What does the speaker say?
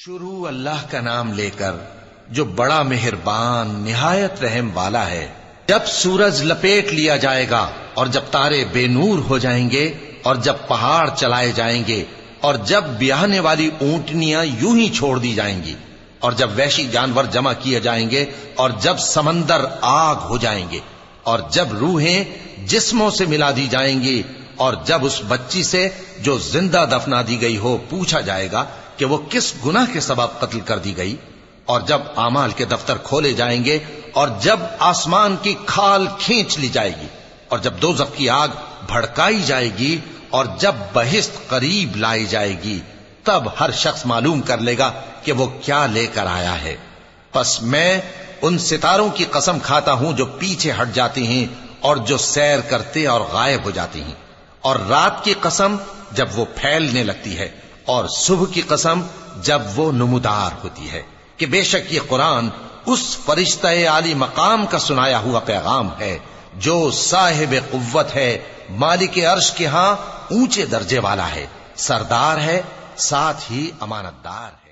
شروع اللہ کا نام لے کر جو بڑا مہربان نہایت رحم والا ہے۔ جب سورج لپیٹ لیا جائے گا اور جب تارے بے نور ہو جائیں گے اور جب پہاڑ چلائے جائیں گے اور جب بیاہنے والی اونٹنیاں یوں ہی چھوڑ دی جائیں گی اور جب وحشی جانور جمع کیے جائیں گے اور جب سمندر آگ ہو جائیں گے اور جب روحیں جسموں سے ملا دی جائیں گی اور جب اس بچی سے جو زندہ دفنا دی گئی ہو پوچھا جائے گا کہ وہ کس گناہ کے سبب قتل کر دی گئی، اور جب اعمال کے دفتر کھولے جائیں گے اور جب آسمان کی کھال کھینچ لی جائے گی اور جب دوزخ کی آگ بھڑکائی جائے گی اور جب بہشت قریب لائی جائے گی، تب ہر شخص معلوم کر لے گا کہ وہ کیا لے کر آیا ہے۔ پس میں ان ستاروں کی قسم کھاتا ہوں جو پیچھے ہٹ جاتی ہیں اور جو سیر کرتے اور غائب ہو جاتی ہیں، اور رات کی قسم جب وہ پھیلنے لگتی ہے، اور صبح کی قسم جب وہ نمودار ہوتی ہے، کہ بے شک یہ قرآن اس فرشتہ عالی مقام کا سنایا ہوا پیغام ہے جو صاحب قوت ہے، مالک عرش کے ہاں اونچے درجے والا ہے، سردار ہے، ساتھ ہی امانت دار ہے۔